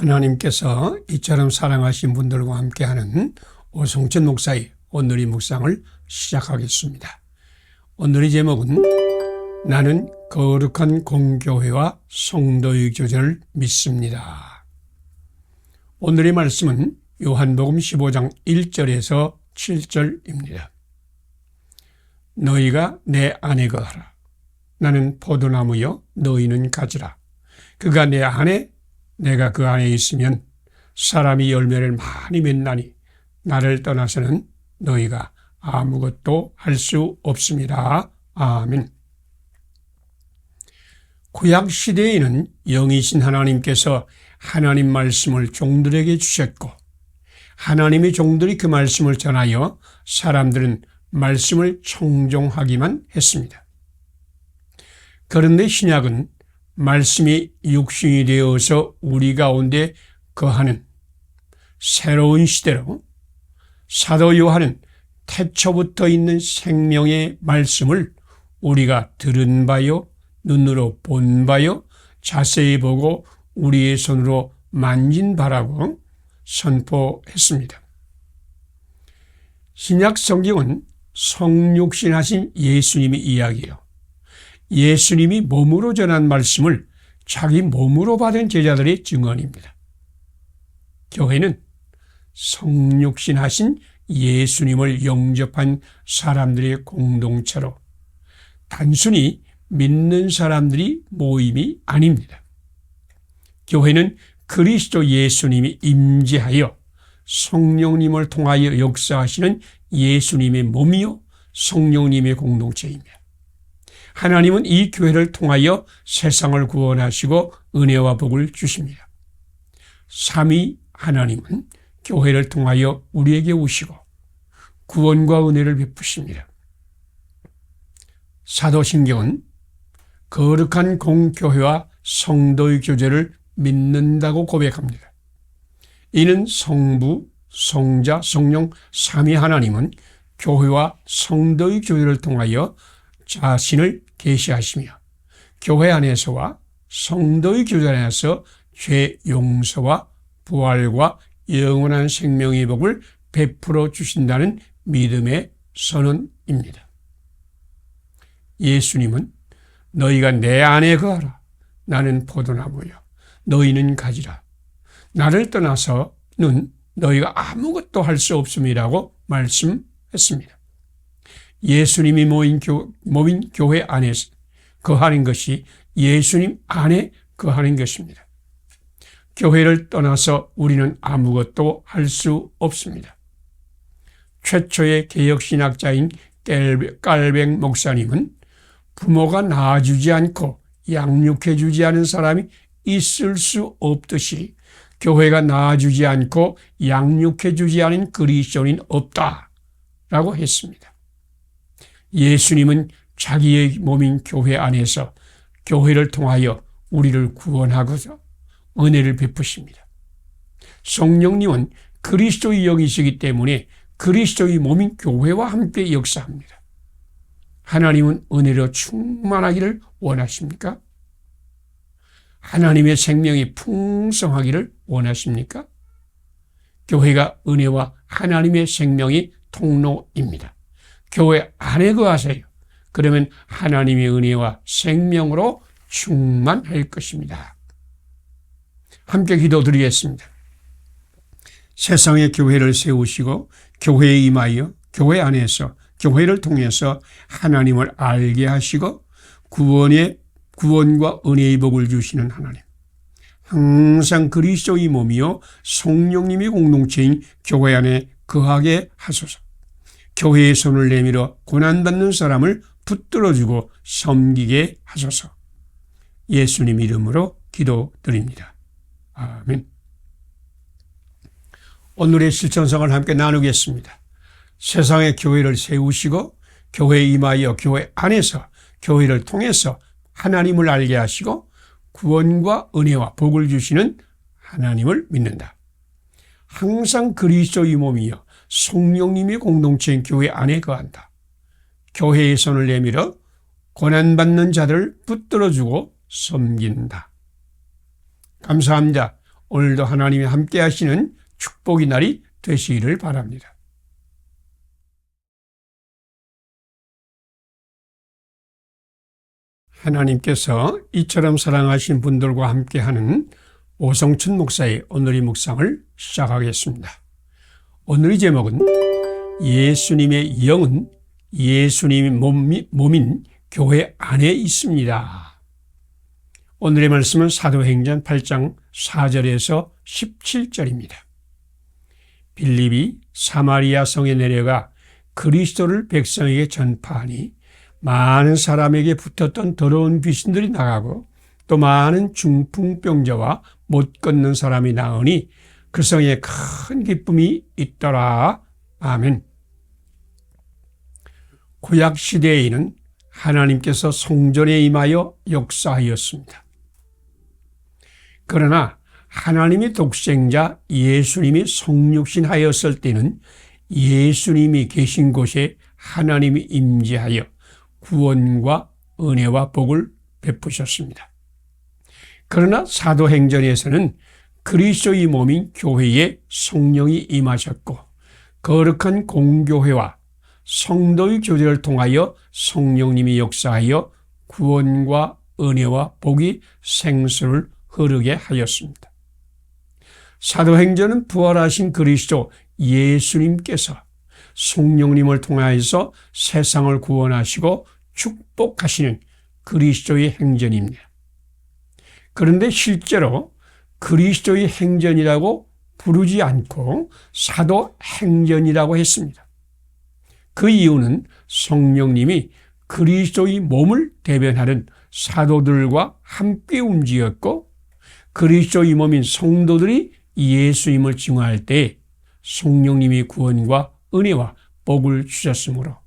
하나님께서 이처럼 사랑하신 분들과 함께하는 오성천 목사의 오늘의 묵상을 시작하겠습니다. 오늘의 제목은 나는 거룩한 공교회와 성도의 교제를 믿습니다. 오늘의 말씀은 요한복음 15장 1절에서 7절입니다. 너희가 내 안에 거하라. 나는 포도나무여 너희는 가지라. 그가 내 안에 내가 그 안에 있으면 사람이 열매를 많이 맺나니 나를 떠나서는 너희가 아무것도 할 수 없습니다. 아멘. 구약 시대에는 영이신 하나님께서 하나님 말씀을 종들에게 주셨고 하나님의 종들이 그 말씀을 전하여 사람들은 말씀을 청종하기만 했습니다. 그런데 신약은 말씀이 육신이 되어서 우리 가운데 거하는 새로운 시대로 사도 요한은 태초부터 있는 생명의 말씀을 우리가 들은 바요, 눈으로 본 바요, 자세히 보고 우리의 손으로 만진 바라고 선포했습니다. 신약 성경은 성육신하신 예수님의 이야기예요. 예수님이 몸으로 전한 말씀을 자기 몸으로 받은 제자들의 증언입니다. 교회는 성육신하신 예수님을 영접한 사람들의 공동체로 단순히 믿는 사람들이 모임이 아닙니다. 교회는 그리스도 예수님이 임재하여 성령님을 통하여 역사하시는 예수님의 몸이요 성령님의 공동체입니다. 하나님은 이 교회를 통하여 세상을 구원하시고 은혜와 복을 주십니다. 삼위 하나님은 교회를 통하여 우리에게 오시고 구원과 은혜를 베푸십니다. 사도신경은 거룩한 공교회와 성도의 교제를 믿는다고 고백합니다. 이는 성부, 성자, 성령 삼위 하나님은 교회와 성도의 교제를 통하여 자신을 계시하시며 교회 안에서와 성도의 교제 안에서 죄 용서와 부활과 영원한 생명의 복을 베풀어 주신다는 믿음의 선언입니다. 예수님은 너희가 내 안에 거하라. 나는 포도나무여 너희는 가지라. 나를 떠나서는 너희가 아무것도 할 수 없음이라고 말씀했습니다. 예수님이 모인 교회 안에서 거하는 것이 예수님 안에 거하는 것입니다. 교회를 떠나서 우리는 아무것도 할 수 없습니다. 최초의 개혁신학자인 깔뱅 목사님은 부모가 낳아주지 않고 양육해주지 않은 사람이 있을 수 없듯이 교회가 낳아주지 않고 양육해주지 않은 그리스도인은 없다라고 했습니다. 예수님은 자기의 몸인 교회 안에서 교회를 통하여 우리를 구원하고서 은혜를 베푸십니다. 성령님은 그리스도의 영이시기 때문에 그리스도의 몸인 교회와 함께 역사합니다. 하나님은 은혜로 충만하기를 원하십니까? 하나님의 생명이 풍성하기를 원하십니까? 교회가 은혜와 하나님의 생명의 통로입니다. 교회 안에 거하세요. 그러면 하나님의 은혜와 생명으로 충만할 것입니다. 함께 기도드리겠습니다. 세상의 교회를 세우시고 교회에 임하여 교회 안에서 교회를 통해서 하나님을 알게 하시고 구원과 은혜의 복을 주시는 하나님. 항상 그리스도의 몸이요 성령님의 공동체인 교회 안에 거하게 하소서. 교회의 손을 내밀어 고난받는 사람을 붙들어주고 섬기게 하소서. 예수님 이름으로 기도드립니다. 아멘. 오늘의 실천성을 함께 나누겠습니다. 세상의 교회를 세우시고 교회에 임하여 교회 안에서 교회를 통해서 하나님을 알게 하시고 구원과 은혜와 복을 주시는 하나님을 믿는다. 항상 그리스도의 몸이여 성령님의 공동체인 교회 안에 거한다. 교회의 손을 내밀어 고난받는 자들을 붙들어주고 섬긴다. 감사합니다. 오늘도 하나님이 함께 하시는 축복의 날이 되시기를 바랍니다. 하나님께서 이처럼 사랑하신 분들과 함께하는 오성춘 목사의 오늘의 묵상을 시작하겠습니다. 오늘의 제목은 예수님의 영은 예수님의 몸인 교회 안에 있습니다. 오늘의 말씀은 사도행전 8장 4절에서 17절입니다. 빌립이 사마리아 성에 내려가 그리스도를 백성에게 전파하니 많은 사람에게 붙었던 더러운 귀신들이 나가고 또 많은 중풍병자와 못 걷는 사람이 나으니 그 성에 큰 기쁨이 있더라. 아멘. 구약 시대에는 하나님께서 성전에 임하여 역사하였습니다. 그러나 하나님의 독생자 예수님이 성육신하였을 때는 예수님이 계신 곳에 하나님이 임재하여 구원과 은혜와 복을 베푸셨습니다. 그러나 사도행전에서는 그리스도의 몸인 교회에 성령이 임하셨고 거룩한 공교회와 성도의 교제를 통하여 성령님이 역사하여 구원과 은혜와 복이 생수를 흐르게 하였습니다. 사도행전은 부활하신 그리스도 예수님께서 성령님을 통하여서 세상을 구원하시고 축복하시는 그리스도의 행전입니다. 그런데 실제로 그리스도의 행전이라고 부르지 않고 사도행전이라고 했습니다. 그 이유는 성령님이 그리스도의 몸을 대변하는 사도들과 함께 움직였고 그리스도의 몸인 성도들이 예수님을 증거할 때 성령님이 구원과 은혜와 복을 주셨으므로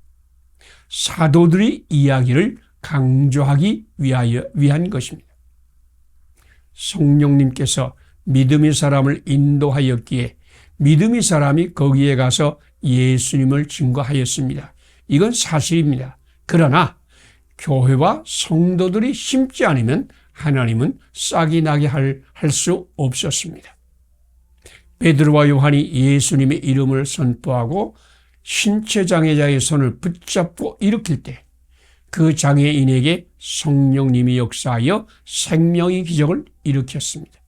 사도들의 이야기를 강조하기 위한 것입니다. 성령님께서 믿음의 사람을 인도하였기에 믿음의 사람이 거기에 가서 예수님을 증거하였습니다. 이건 사실입니다. 그러나 교회와 성도들이 심지 않으면 하나님은 싹이 나게 할 수 없었습니다. 베드로와 요한이 예수님의 이름을 선포하고 신체 장애자의 손을 붙잡고 일으킬 때 그 장애인에게 성령님이 역사하여 생명의 기적을 일으켰습니다.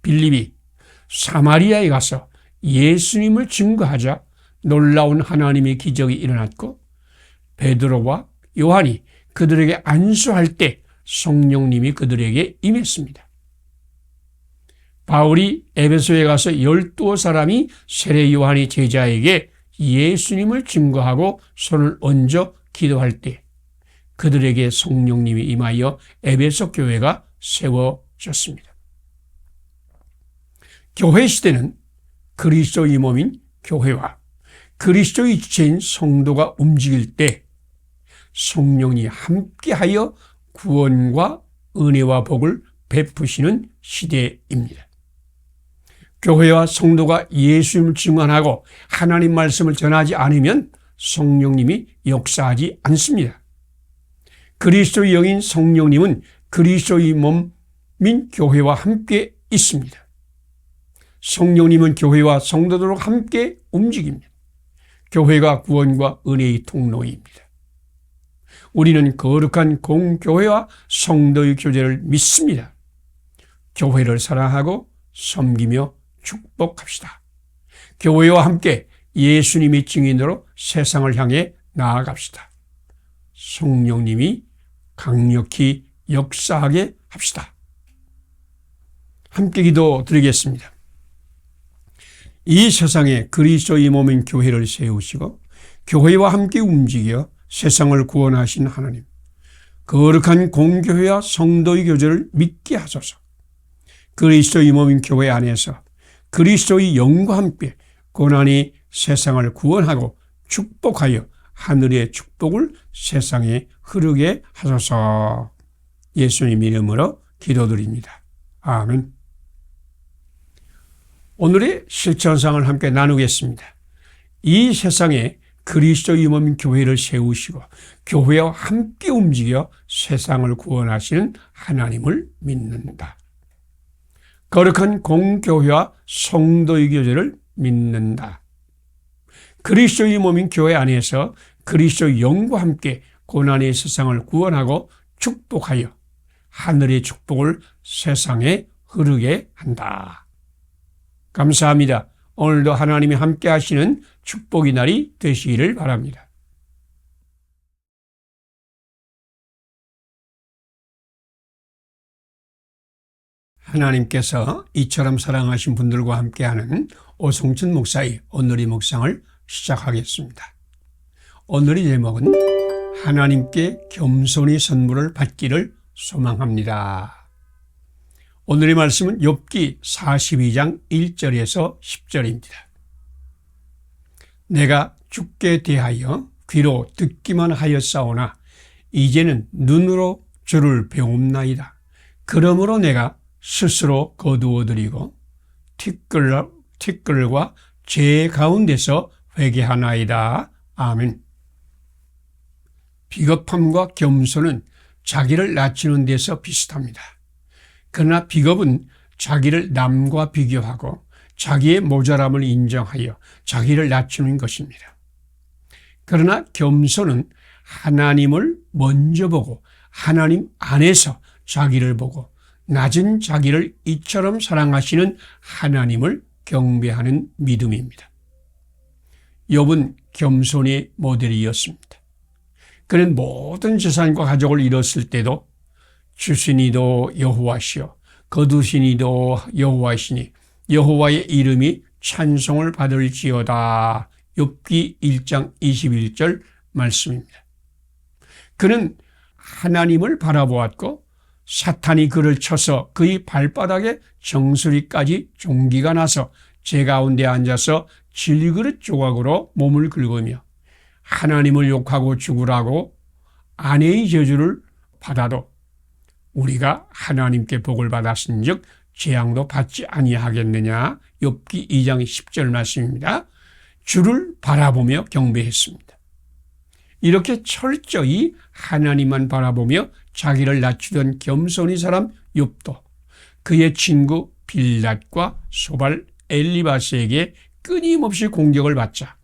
빌립이 사마리아에 가서 예수님을 증거하자 놀라운 하나님의 기적이 일어났고 베드로와 요한이 그들에게 안수할 때 성령님이 그들에게 임했습니다. 바울이 에베소에 가서 12사람이 세례 요한의 제자에게 예수님을 증거하고 손을 얹어 기도할 때 그들에게 성령님이 임하여 에베소 교회가 세워졌습니다. 교회 시대는 그리스도의 몸인 교회와 그리스도의 지체인 성도가 움직일 때 성령이 함께하여 구원과 은혜와 복을 베푸시는 시대입니다. 교회와 성도가 예수님을 증언하고 하나님 말씀을 전하지 않으면 성령님이 역사하지 않습니다. 그리스도의 영인 성령님은 그리스도의 몸인 교회와 함께 있습니다. 성령님은 교회와 성도들과 함께 움직입니다. 교회가 구원과 은혜의 통로입니다. 우리는 거룩한 공교회와 성도의 교제를 믿습니다. 교회를 사랑하고 섬기며 축복합시다. 교회와 함께 예수님의 증인으로 세상을 향해 나아갑시다. 성령님이 강력히 역사하게 합시다. 함께 기도드리겠습니다. 이 세상에 그리스도의 몸인 교회를 세우시고 교회와 함께 움직여 세상을 구원하신 하나님, 거룩한 공교회와 성도의 교제를 믿게 하소서. 그리스도의 몸인 교회 안에서 그리스도의 영과 함께 고난이 세상을 구원하고 축복하여 하늘의 축복을 세상에 흐르게 하소서. 예수님 이름으로 기도드립니다. 아멘. 오늘의 실천상을 함께 나누겠습니다. 이 세상에 그리스도의 몸인 교회를 세우시고 교회와 함께 움직여 세상을 구원하시는 하나님을 믿는다. 거룩한 공교회와 성도의 교제를 믿는다. 그리스도의 몸인 교회 안에서 그리스도의 영과 함께 고난의 세상을 구원하고 축복하여 하늘의 축복을 세상에 흐르게 한다. 감사합니다. 오늘도 하나님이 함께 하시는 축복의 날이 되시기를 바랍니다. 하나님께서 이처럼 사랑하신 분들과 함께하는 오성춘 목사의 오늘의 묵상을 시작하겠습니다. 오늘의 제목은 하나님께 겸손히 선물을 받기를 소망합니다. 오늘의 말씀은 욥기 42장 1절에서 10절입니다. 내가 주께 대하여 귀로 듣기만 하였사오나 이제는 눈으로 주를 배움나이다. 그러므로 내가 스스로 거두어드리고 티끌과 제 가운데서 회개하나이다. 아멘. 비겁함과 겸손은 자기를 낮추는 데서 비슷합니다. 그러나 비겁은 자기를 남과 비교하고 자기의 모자람을 인정하여 자기를 낮추는 것입니다. 그러나 겸손은 하나님을 먼저 보고 하나님 안에서 자기를 보고 낮은 자기를 이처럼 사랑하시는 하나님을 경배하는 믿음입니다. 욥은 겸손의 모델이었습니다. 그는 모든 재산과 가족을 잃었을 때도 주시니도 여호와시요 거두시니도 여호와시니 여호와의 이름이 찬송을 받을지어다. 욥기 1장 21절 말씀입니다. 그는 하나님을 바라보았고 사탄이 그를 쳐서 그의 발바닥에 정수리까지 종기가 나서 제 가운데 앉아서 질그릇 조각으로 몸을 긁으며 하나님을 욕하고 죽으라고 아내의 저주를 받아도 우리가 하나님께 복을 받았은즉 재앙도 받지 아니하겠느냐. 욥기 2장 10절 말씀입니다. 주를 바라보며 경배했습니다. 이렇게 철저히 하나님만 바라보며 자기를 낮추던 겸손히 사람 욥도 그의 친구 빌닷과 소발 엘리바스에게 끊임없이 공격을 받자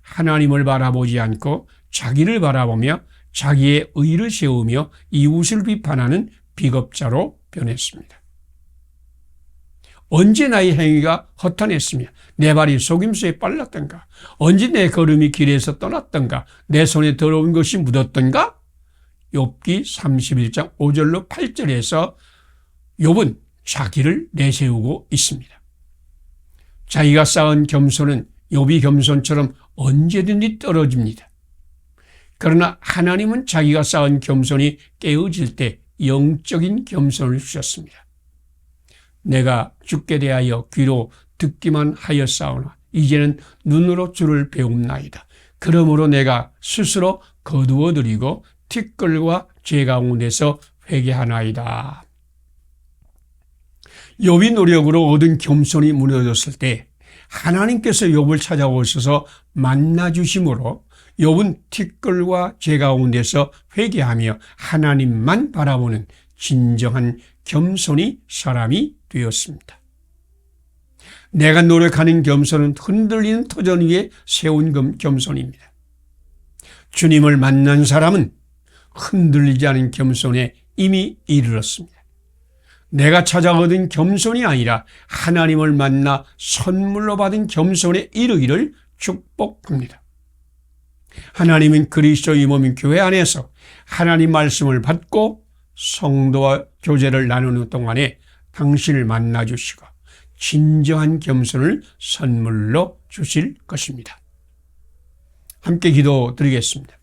하나님을 바라보지 않고 자기를 바라보며 자기의 의를 세우며 이웃을 비판하는 비겁자로 변했습니다. 언제 나의 행위가 허탄했으며 내 발이 속임수에 빨랐던가? 언제 내 걸음이 길에서 떠났던가? 내 손에 더러운 것이 묻었던가? 욥기 31장 5절로 8절에서 욥은 자기를 내세우고 있습니다. 자기가 쌓은 겸손은 욥이 겸손처럼 언제든지 떨어집니다. 그러나 하나님은 자기가 쌓은 겸손이 깨어질 때 영적인 겸손을 주셨습니다. 내가 주께 대하여 귀로 듣기만 하였사오나 이제는 눈으로 주를 배움나이다. 그러므로 내가 스스로 거두어드리고 티끌과 제 가운데서 회개하나이다. 욥이 노력으로 얻은 겸손이 무너졌을 때 하나님께서 욥을 찾아오셔서 만나주심으로 욥은 티끌과 제 가운데서 회개하며 하나님만 바라보는 진정한 겸손이 사람이 되었습니다. 내가 노력하는 겸손은 흔들리는 터전 위에 세운 겸손입니다. 주님을 만난 사람은 흔들리지 않은 겸손에 이미 이르렀습니다. 내가 찾아 얻은 겸손이 아니라 하나님을 만나 선물로 받은 겸손에 이르기를 축복합니다. 하나님은 그리스도의 몸인 교회 안에서 하나님 말씀을 받고 성도와 교제를 나누는 동안에 당신을 만나주시고 진정한 겸손을 선물로 주실 것입니다. 함께 기도드리겠습니다.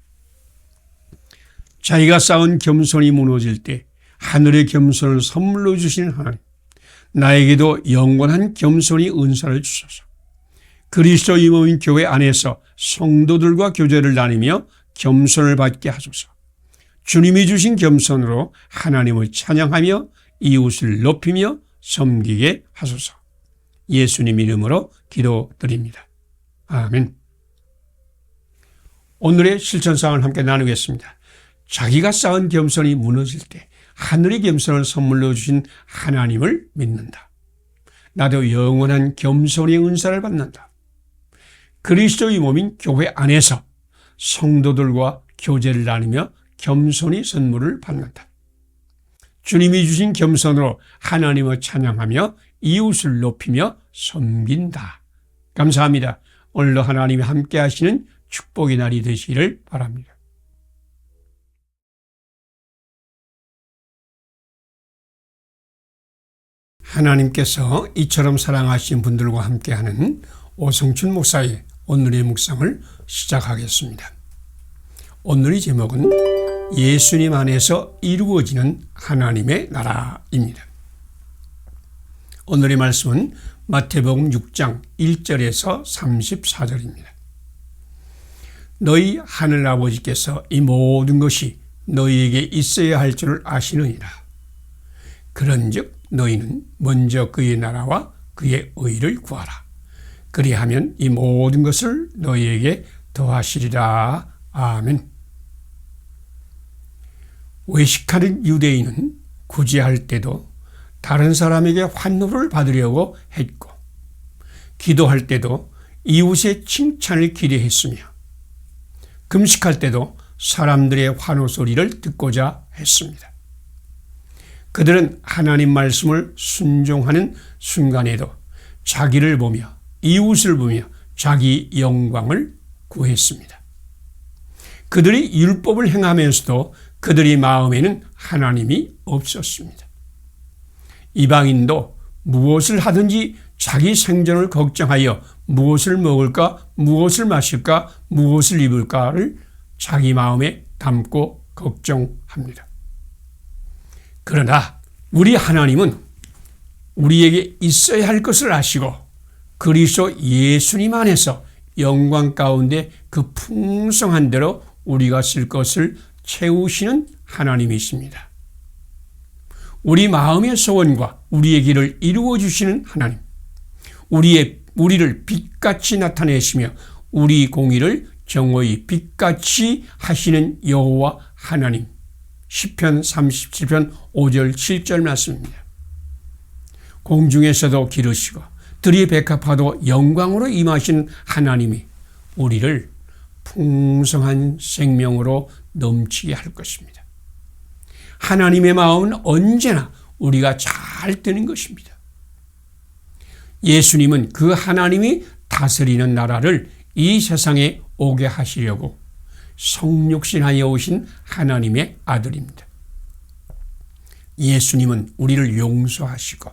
자기가 쌓은 겸손이 무너질 때 하늘의 겸손을 선물로 주시는 하나님, 나에게도 영원한 겸손이 은사를 주소서. 그리스도의 몸인 교회 안에서 성도들과 교제를 나누며 겸손을 받게 하소서. 주님이 주신 겸손으로 하나님을 찬양하며 이웃을 높이며 섬기게 하소서. 예수님 이름으로 기도드립니다. 아멘. 오늘의 실천사항을 함께 나누겠습니다. 자기가 쌓은 겸손이 무너질 때 하늘의 겸손을 선물로 주신 하나님을 믿는다. 나도 영원한 겸손의 은사를 받는다. 그리스도의 몸인 교회 안에서 성도들과 교제를 나누며 겸손히 선물을 받는다. 주님이 주신 겸손으로 하나님을 찬양하며 이웃을 높이며 섬긴다. 감사합니다. 오늘도 하나님이 함께 하시는 축복의 날이 되시기를 바랍니다. 하나님께서 이처럼 사랑하신 분들과 함께하는 오성춘 목사의 오늘의 묵상을 시작하겠습니다. 오늘의 제목은 예수님 안에서 이루어지는 하나님의 나라입니다. 오늘의 말씀은 마태복음 6장 1절에서 34절입니다. 너희 하늘아버지께서 이 모든 것이 너희에게 있어야 할 줄을 아시느니라. 그런즉 너희는 먼저 그의 나라와 그의 의를 구하라. 그리하면 이 모든 것을 너희에게 더하시리라. 아멘. 외식하는 유대인은 구제할 때도 다른 사람에게 환호를 받으려고 했고, 기도할 때도 이웃의 칭찬을 기대했으며, 금식할 때도 사람들의 환호 소리를 듣고자 했습니다. 그들은 하나님 말씀을 순종하는 순간에도 자기를 보며 이웃을 보며 자기 영광을 구했습니다. 그들이 율법을 행하면서도 그들의 마음에는 하나님이 없었습니다. 이방인도 무엇을 하든지 자기 생존을 걱정하여 무엇을 먹을까, 무엇을 마실까, 무엇을 입을까를 자기 마음에 담고 걱정합니다. 그러나 우리 하나님은 우리에게 있어야 할 것을 아시고 그리스도 예수님 안에서 영광 가운데 그 풍성한 대로 우리가 쓸 것을 채우시는 하나님이십니다. 우리 마음의 소원과 우리의 길을 이루어 주시는 하나님, 우리를 빛같이 나타내시며 우리 공의를 정오히 빛같이 하시는 여호와 하나님, 시편 37편 5절 7절 말씀입니다. 공중에서도 기르시고 들이 백합화도 영광으로 임하신 하나님이 우리를 풍성한 생명으로 넘치게 할 것입니다. 하나님의 마음은 언제나 우리가 잘 되는 것입니다. 예수님은 그 하나님이 다스리는 나라를 이 세상에 오게 하시려고 성육신하여 오신 하나님의 아들입니다. 예수님은 우리를 용서하시고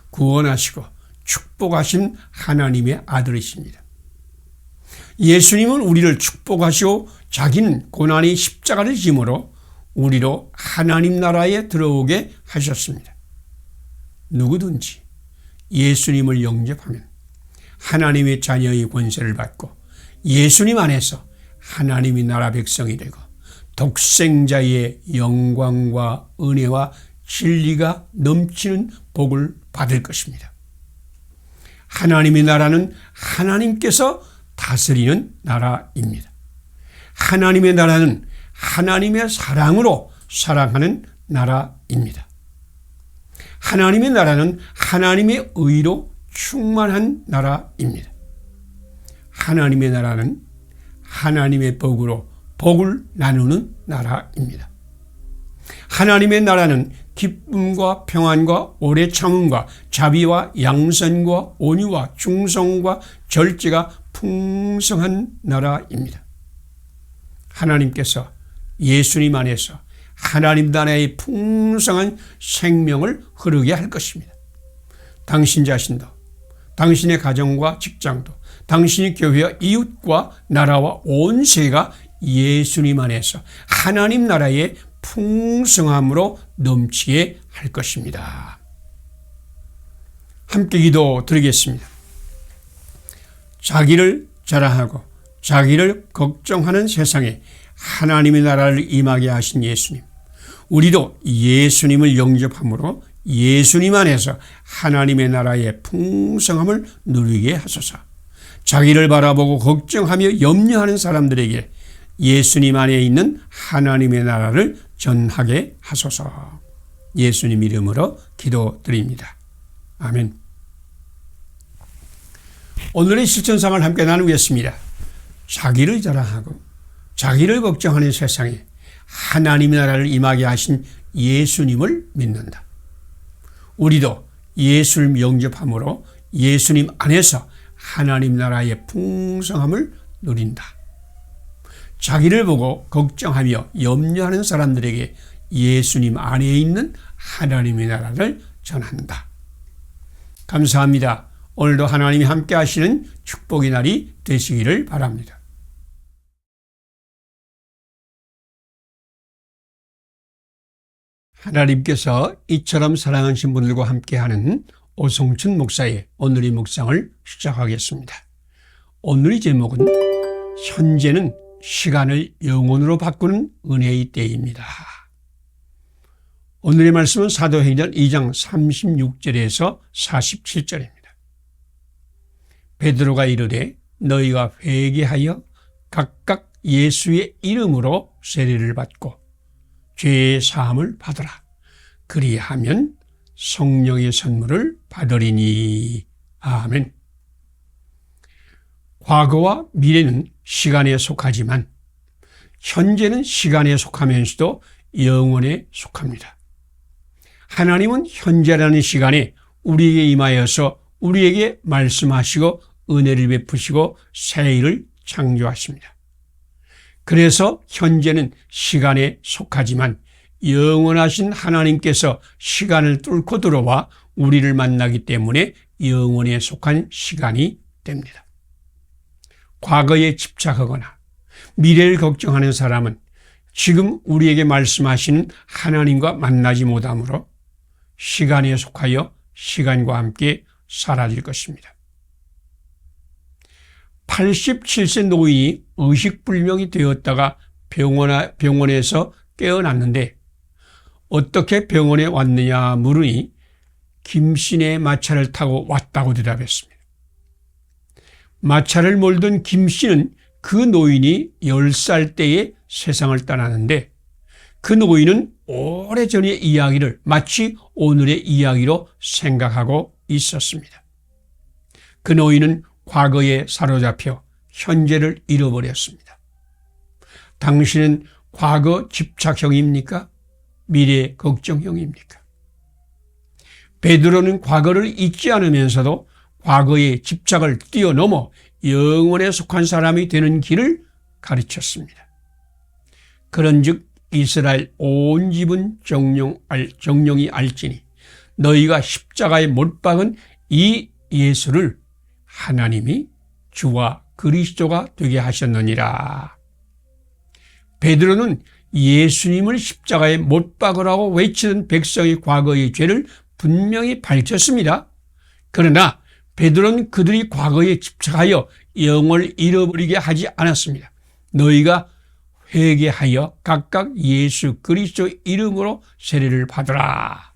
구원하시고 축복하신 하나님의 아들이십니다. 예수님은 우리를 축복하시고 자기는 고난의 십자가를 짐으로 우리로 하나님 나라에 들어오게 하셨습니다. 누구든지 예수님을 영접하면 하나님의 자녀의 권세를 받고 예수님 안에서 하나님의 나라 백성이 되고 독생자의 영광과 은혜와 진리가 넘치는 복을 받을 것입니다. 하나님의 나라는 하나님께서 다스리는 나라입니다. 하나님의 나라는 하나님의 사랑으로 사랑하는 나라입니다. 하나님의 나라는 하나님의 의로 충만한 나라입니다. 하나님의 나라는 하나님의 복으로 복을 나누는 나라입니다. 하나님의 나라는 기쁨과 평안과 오래 참음과 자비와 양선과 온유와 충성과 절제가 풍성한 나라입니다. 하나님께서 예수님 안에서 하나님 나라의 풍성한 생명을 흐르게 할 것입니다. 당신 자신도, 당신의 가정과 직장도, 당신의 교회와 이웃과 나라와 온 세계가 예수님 안에서 하나님 나라의 풍성함으로 넘치게 할 것입니다. 함께 기도 드리겠습니다. 자기를 자랑하고 자기를 걱정하는 세상에 하나님의 나라를 임하게 하신 예수님, 우리도 예수님을 영접함으로 예수님 안에서 하나님의 나라의 풍성함을 누리게 하소서. 자기를 바라보고 걱정하며 염려하는 사람들에게 예수님 안에 있는 하나님의 나라를 전하게 하소서. 예수님 이름으로 기도드립니다. 아멘. 오늘의 실천상을 함께 나누겠습니다. 자기를 자랑하고 자기를 걱정하는 세상에 하나님의 나라를 임하게 하신 예수님을 믿는다. 우리도 예수를 영접함으로 예수님 안에서 하나님 나라의 풍성함을 누린다. 자기를 보고 걱정하며 염려하는 사람들에게 예수님 안에 있는 하나님의 나라를 전한다. 감사합니다. 오늘도 하나님이 함께 하시는 축복의 날이 되시기를 바랍니다. 하나님께서 이처럼 사랑하신 분들과 함께하는 오성춘 목사의 오늘의 묵상을 시작하겠습니다. 오늘의 제목은 현재는 시간을 영혼으로 바꾸는 은혜의 때입니다. 오늘의 말씀은 사도행전 2장 36절에서 47절입니다. 베드로가 이르되 너희가 회개하여 각각 예수의 이름으로 세례를 받고 죄의 사함을 받으라. 그리하면 성령의 선물을 받으리니. 아멘. 과거와 미래는 시간에 속하지만 현재는 시간에 속하면서도 영원에 속합니다. 하나님은 현재라는 시간에 우리에게 임하여서 우리에게 말씀하시고 은혜를 베푸시고 새 일을 창조하십니다. 그래서 현재는 시간에 속하지만 영원하신 하나님께서 시간을 뚫고 들어와 우리를 만나기 때문에 영원에 속한 시간이 됩니다. 과거에 집착하거나 미래를 걱정하는 사람은 지금 우리에게 말씀하시는 하나님과 만나지 못하므로 시간에 속하여 시간과 함께 사라질 것입니다. 87세 노인이 의식불명이 되었다가 병원에서 깨어났는데 어떻게 병원에 왔느냐 물으니 김씨네 마차를 타고 왔다고 대답했습니다. 마차를 몰던 김씨는 그 노인이 10살 때에 세상을 떠나는데 그 노인은 오래전의 이야기를 마치 오늘의 이야기로 생각하고 있었습니다. 그 노인은 과거에 사로잡혀 현재를 잃어버렸습니다. 당신은 과거 집착형입니까? 미래 걱정형입니까? 베드로는 과거를 잊지 않으면서도 과거의 집착을 뛰어넘어 영원에 속한 사람이 되는 길을 가르쳤습니다. 그런즉 이스라엘 온 집은 정령이 알지니 너희가 십자가에 못 박은 이 예수를 하나님이 주와 그리스도가 되게 하셨느니라. 베드로는 예수님을 십자가에 못 박으라고 외치던 백성의 과거의 죄를 분명히 밝혔습니다. 그러나 베드로는 그들이 과거에 집착하여 영을 잃어버리게 하지 않았습니다. 너희가 회개하여 각각 예수 그리스도 이름으로 세례를 받으라.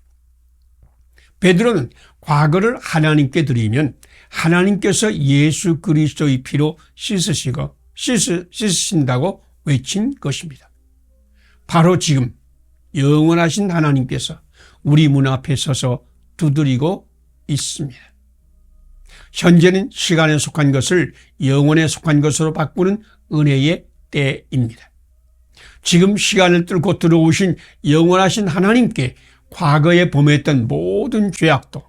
베드로는 과거를 하나님께 드리면 하나님께서 예수 그리스도의 피로 씻으신다고 외친 것입니다. 바로 지금 영원하신 하나님께서 우리 문 앞에 서서 두드리고 있습니다. 현재는 시간에 속한 것을 영원에 속한 것으로 바꾸는 은혜의 때입니다. 지금 시간을 뚫고 들어오신 영원하신 하나님께 과거에 범했던 모든 죄악도,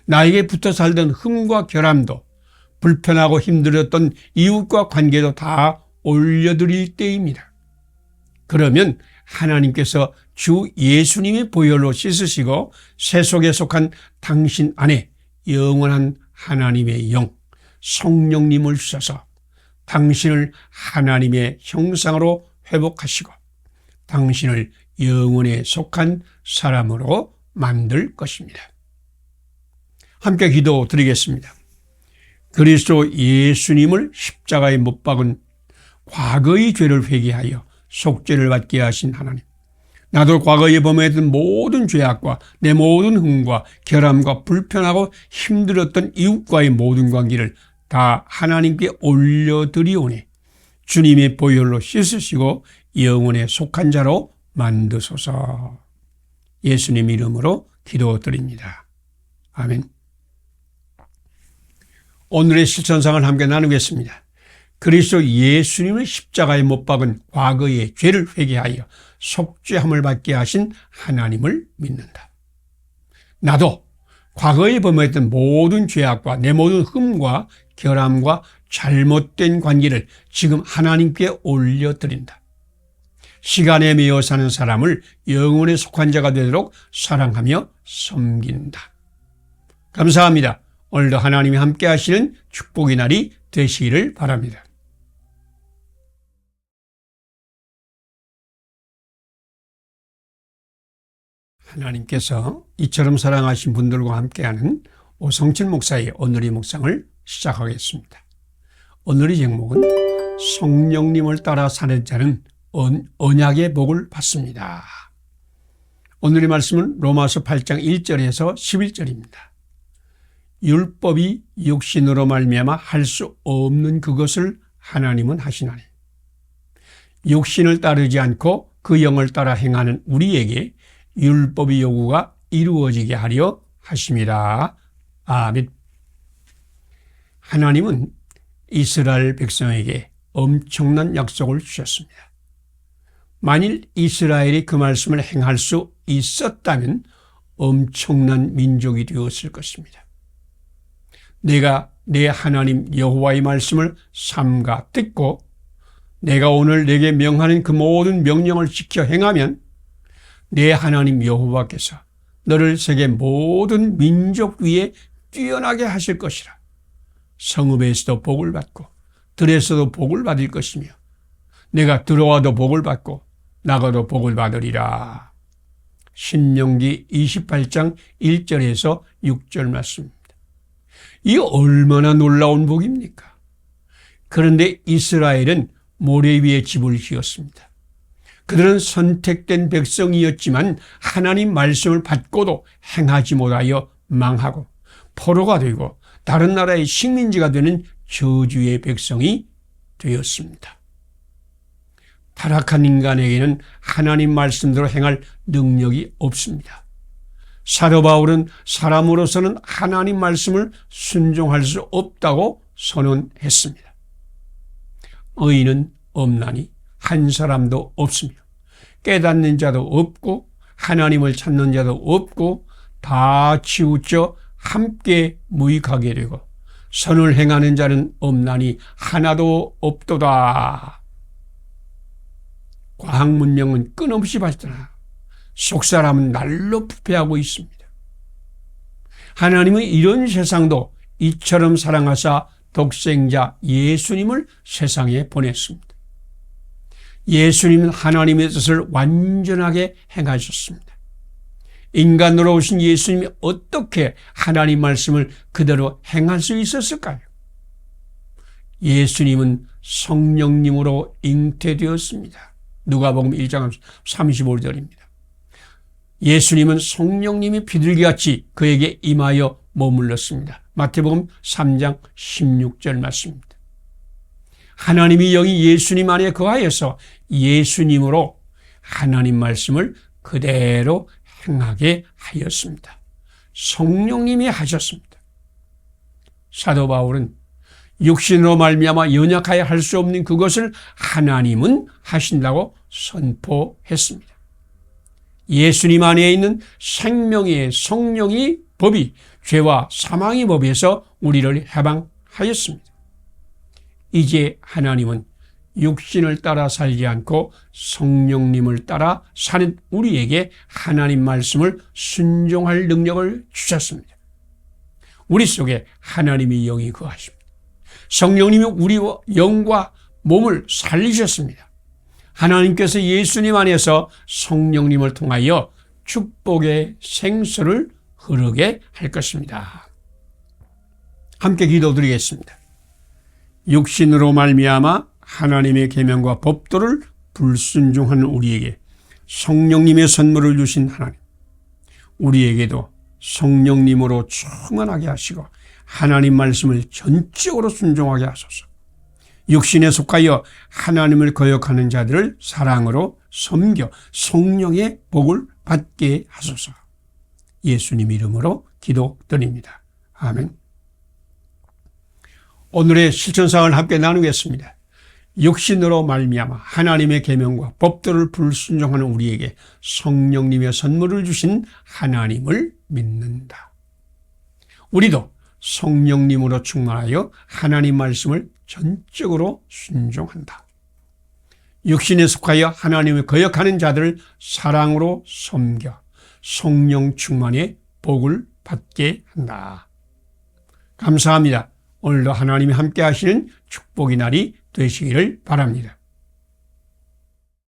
나에게 붙어 살던 흠과 결함도, 불편하고 힘들었던 이웃과 관계도 다 올려드릴 때입니다. 그러면 하나님께서 주 예수님의 보혈로 씻으시고 세속에 속한 당신 안에 영원한 하나님의 영, 성령님을 주셔서 당신을 하나님의 형상으로 회복하시고 당신을 영원에 속한 사람으로 만들 것입니다. 함께 기도 드리겠습니다. 그리스도 예수님을 십자가에 못 박은 과거의 죄를 회개하여 속죄를 받게 하신 하나님, 나도 과거에 범했던 모든 죄악과 내 모든 흠과 결함과 불편하고 힘들었던 이웃과의 모든 관계를 다 하나님께 올려드리오니 주님의 보혈로 씻으시고 영혼에 속한 자로 만드소서. 예수님 이름으로 기도드립니다. 아멘. 오늘의 실천상을 함께 나누겠습니다. 그리스도 예수님을 십자가에 못 박은 과거의 죄를 회개하여 속죄함을 받게 하신 하나님을 믿는다. 나도 과거에 범했던 모든 죄악과 내 모든 흠과 결함과 잘못된 관계를 지금 하나님께 올려드린다. 시간에 매여 사는 사람을 영원에 속한 자가 되도록 사랑하며 섬긴다. 감사합니다. 오늘도 하나님이 함께 하시는 축복의 날이 되시기를 바랍니다. 하나님께서 이처럼 사랑하신 분들과 함께하는 오성철 목사의 오늘의 묵상을 시작하겠습니다. 오늘의 제목은 성령님을 따라 사는 자는 언약의 복을 받습니다. 오늘의 말씀은 로마서 8장 1절에서 11절입니다. 율법이 육신으로 말미암아 할 수 없는 그것을 하나님은 하시나니 육신을 따르지 않고 그 영을 따라 행하는 우리에게 율법의 요구가 이루어지게 하려 하심이라. 아멘. 하나님은 이스라엘 백성에게 엄청난 약속을 주셨습니다. 만일 이스라엘이 그 말씀을 행할 수 있었다면 엄청난 민족이 되었을 것입니다. 내가 내 하나님 여호와의 말씀을 삼가 듣고 내가 오늘 내게 명하는 그 모든 명령을 지켜 행하면 내 하나님 여호와께서 너를 세계 모든 민족 위에 뛰어나게 하실 것이라. 성읍에서도 복을 받고 들에서도 복을 받을 것이며 내가 들어와도 복을 받고 나가도 복을 받으리라. 신명기 28장 1절에서 6절 말씀입니다. 이 얼마나 놀라운 복입니까? 그런데 이스라엘은 모래 위에 집을 지었습니다. 그들은 선택된 백성이었지만 하나님 말씀을 받고도 행하지 못하여 망하고 포로가 되고 다른 나라의 식민지가 되는 저주의 백성이 되었습니다. 타락한 인간에게는 하나님 말씀대로 행할 능력이 없습니다. 사도 바울은 사람으로서는 하나님 말씀을 순종할 수 없다고 선언했습니다. 의인은 없나니 한 사람도 없으며 깨닫는 자도 없고 하나님을 찾는 자도 없고 다 치우쳐 함께 무익하게 되고 선을 행하는 자는 없나니 하나도 없도다. 과학 문명은 끊임없이 발전하고 속사람은 날로 부패하고 있습니다. 하나님은 이런 세상도 이처럼 사랑하사 독생자 예수님을 세상에 보냈습니다. 예수님은 하나님의 뜻을 완전하게 행하셨습니다. 인간으로 오신 예수님이 어떻게 하나님 말씀을 그대로 행할 수 있었을까요? 예수님은 성령님으로 잉태되었습니다. 누가복음 1장 35절입니다. 예수님은 성령님이 비둘기같이 그에게 임하여 머물렀습니다. 마태복음 3장 16절 말씀입니다. 하나님의 영이 예수님 안에 거하여서 예수님으로 하나님 말씀을 그대로 행하게 하였습니다. 성령님이 하셨습니다. 사도 바울은 육신으로 말미암아 연약하여 할 수 없는 그것을 하나님은 하신다고 선포했습니다. 예수님 안에 있는 생명의 성령의 법이 죄와 사망의 법에서 우리를 해방하였습니다. 이제 하나님은 육신을 따라 살지 않고 성령님을 따라 사는 우리에게 하나님 말씀을 순종할 능력을 주셨습니다. 우리 속에 하나님의 영이 거하십니다. 성령님이 우리 영과 몸을 살리셨습니다. 하나님께서 예수님 안에서 성령님을 통하여 축복의 생수를 흐르게 할 것입니다. 함께 기도드리겠습니다. 육신으로 말미암아 하나님의 계명과 법도를 불순종하는 우리에게 성령님의 선물을 주신 하나님, 우리에게도 성령님으로 충만하게 하시고 하나님 말씀을 전적으로 순종하게 하소서. 육신에 속하여 하나님을 거역하는 자들을 사랑으로 섬겨 성령의 복을 받게 하소서. 예수님 이름으로 기도드립니다. 아멘. 오늘의 실천사항을 함께 나누겠습니다. 육신으로 말미암아 하나님의 계명과 법도를 불순종하는 우리에게 성령님의 선물을 주신 하나님을 믿는다. 우리도 성령님으로 충만하여 하나님 말씀을 전적으로 순종한다. 육신에 속하여 하나님을 거역하는 자들을 사랑으로 섬겨 성령 충만의 복을 받게 한다. 감사합니다. 오늘도 하나님이 함께 하시는 축복의 날이 되시기를 바랍니다.